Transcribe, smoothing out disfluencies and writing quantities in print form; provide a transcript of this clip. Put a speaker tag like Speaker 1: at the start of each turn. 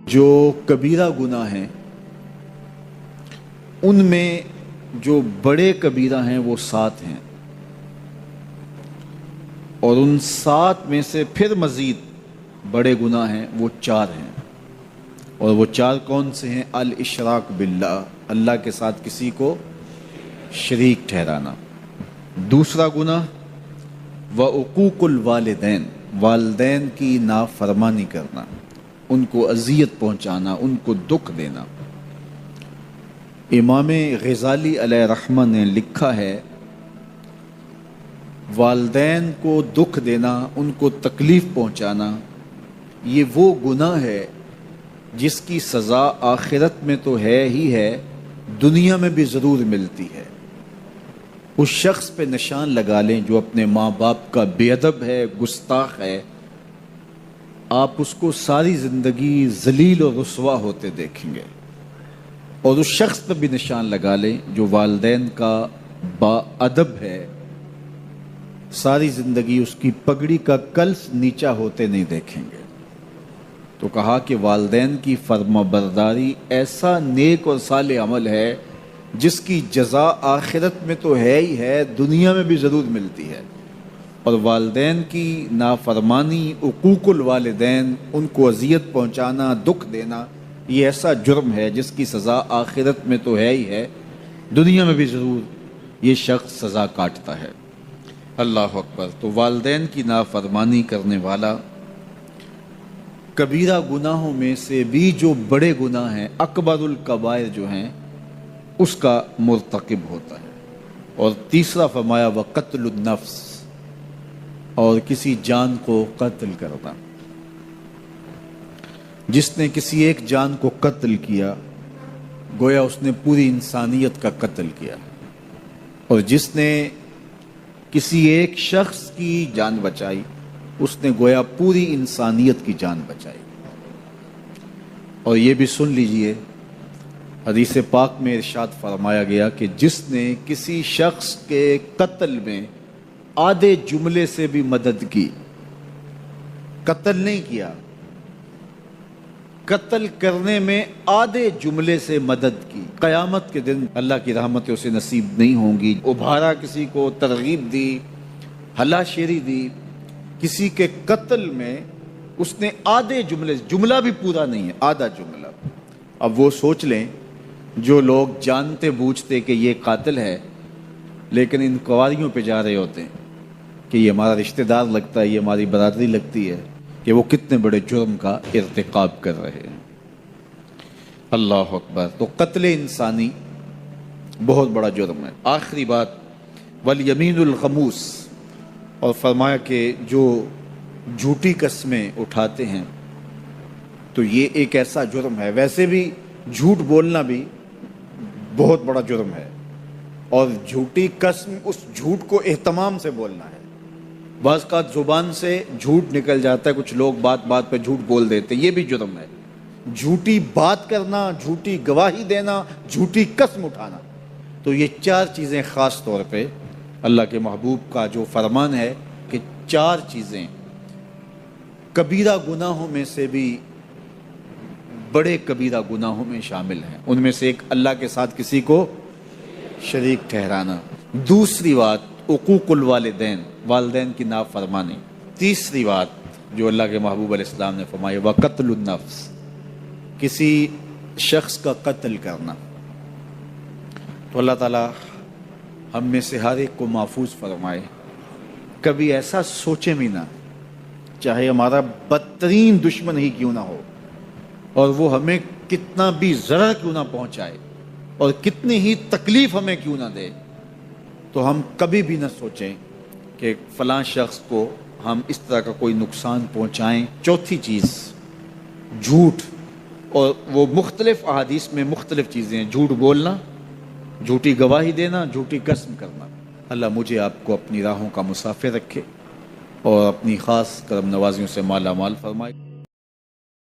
Speaker 1: جو کبیرہ گناہ ہیں ان میں جو بڑے کبیرہ ہیں وہ 7 ہیں، اور ان 7 میں سے پھر مزید بڑے گناہ ہیں وہ 4 ہیں، اور وہ 4 کون سے ہیں؟ الاشراک باللہ، اللہ کے ساتھ کسی کو شریک ٹھہرانا۔ دوسرا گناہ وعقوق الوالدین، والدین کی نافرمانی کرنا، ان کو اذیت پہنچانا، ان کو دکھ دینا۔ امام غزالی علیہ رحمہ نے لکھا ہے والدین کو دکھ دینا، ان کو تکلیف پہنچانا، یہ وہ گناہ ہے جس کی سزا آخرت میں تو ہے ہی ہے، دنیا میں بھی ضرور ملتی ہے۔ اس شخص پہ نشان لگا لیں جو اپنے ماں باپ کا بے ادب ہے، گستاخ ہے، آپ اس کو ساری زندگی ذلیل و رسوا ہوتے دیکھیں گے۔ اور اس شخص پہ بھی نشان لگا لیں جو والدین کا با ادب ہے، ساری زندگی اس کی پگڑی کا کلس نیچا ہوتے نہیں دیکھیں گے۔ تو کہا کہ والدین کی فرما برداری ایسا نیک اور صالح عمل ہے جس کی جزا آخرت میں تو ہے ہی ہے، دنیا میں بھی ضرور ملتی ہے۔ اور والدین کی نافرمانی، عقوق الوالدین، ان کو اذیت پہنچانا، دکھ دینا، یہ ایسا جرم ہے جس کی سزا آخرت میں تو ہے ہی ہے، دنیا میں بھی ضرور یہ شخص سزا کاٹتا ہے۔ اللہ اکبر۔ تو والدین کی نافرمانی کرنے والا کبیرہ گناہوں میں سے بھی جو بڑے گناہ ہیں، اکبر الکبائر جو ہیں، اس کا مرتکب ہوتا ہے۔ اور تیسرا فرمایا وقتل النفس، اور کسی جان کو قتل کرنا۔ جس نے کسی ایک جان کو قتل کیا گویا اس نے پوری انسانیت کا قتل کیا، اور جس نے کسی ایک شخص کی جان بچائی اس نے گویا پوری انسانیت کی جان بچائی۔ اور یہ بھی سن لیجئے، حدیث پاک میں ارشاد فرمایا گیا کہ جس نے کسی شخص کے قتل میں آدھے جملے سے بھی مدد کی، قتل نہیں کیا، قتل کرنے میں آدھے جملے سے مدد کی، قیامت کے دن اللہ کی رحمتیں اسے نصیب نہیں ہوں گی۔ ابھارا، کسی کو ترغیب دی، ہلا شیری دی، کسی کے قتل میں اس نے آدھے جملے، جملہ بھی پورا نہیں ہے، آدھا جملہ۔ اب وہ سوچ لیں جو لوگ جانتے بوجھتے کہ یہ قاتل ہے لیکن ان قواریوں پہ جا رہے ہوتے ہیں کہ یہ ہمارا رشتہ دار لگتا ہے، یہ ہماری برادری لگتی ہے، کہ وہ کتنے بڑے جرم کا ارتکاب کر رہے ہیں۔ اللہ اکبر۔ تو قتل انسانی بہت بڑا جرم ہے۔ آخری بات والیمین الغموس، اور فرمایا کہ جو جھوٹی قسمیں اٹھاتے ہیں تو یہ ایک ایسا جرم ہے، ویسے بھی جھوٹ بولنا بھی بہت بڑا جرم ہے، اور جھوٹی قسم اس جھوٹ کو اہتمام سے بولنا ہے۔ بعض کا زبان سے جھوٹ نکل جاتا ہے، کچھ لوگ بات بات پہ جھوٹ بول دیتے ہیں، یہ بھی جرم ہے۔ جھوٹی بات کرنا، جھوٹی گواہی دینا، جھوٹی قسم اٹھانا، تو یہ 4 چیزیں خاص طور پہ اللہ کے محبوب کا جو فرمان ہے کہ 4 چیزیں کبیرہ گناہوں میں سے بھی بڑے کبیرہ گناہوں میں شامل ہیں۔ ان میں سے ایک اللہ کے ساتھ کسی کو شریک ٹھہرانا، دوسری بات عقوق الوالدین، والدین کی نافرمانی، تیسری بات جو اللہ کے محبوب علیہ السلام نے فرمائی وقتل النفس، کسی شخص کا قتل کرنا۔ تو اللہ تعالی ہم میں سے ہر ایک کو محفوظ فرمائے، کبھی ایسا سوچے بھی نہ، چاہے ہمارا بدترین دشمن ہی کیوں نہ ہو، اور وہ ہمیں کتنا بھی ضرر کیوں نہ پہنچائے اور کتنی ہی تکلیف ہمیں کیوں نہ دے، تو ہم کبھی بھی نہ سوچیں کہ فلاں شخص کو ہم اس طرح کا کوئی نقصان پہنچائیں۔ چوتھی چیز جھوٹ، اور وہ مختلف احادیث میں مختلف چیزیں ہیں، جھوٹ بولنا، جھوٹی گواہی دینا، جھوٹی قسم کرنا۔ اللہ مجھے آپ کو اپنی راہوں کا مسافر رکھے اور اپنی خاص کرم نوازیوں سے مالا مال فرمائے۔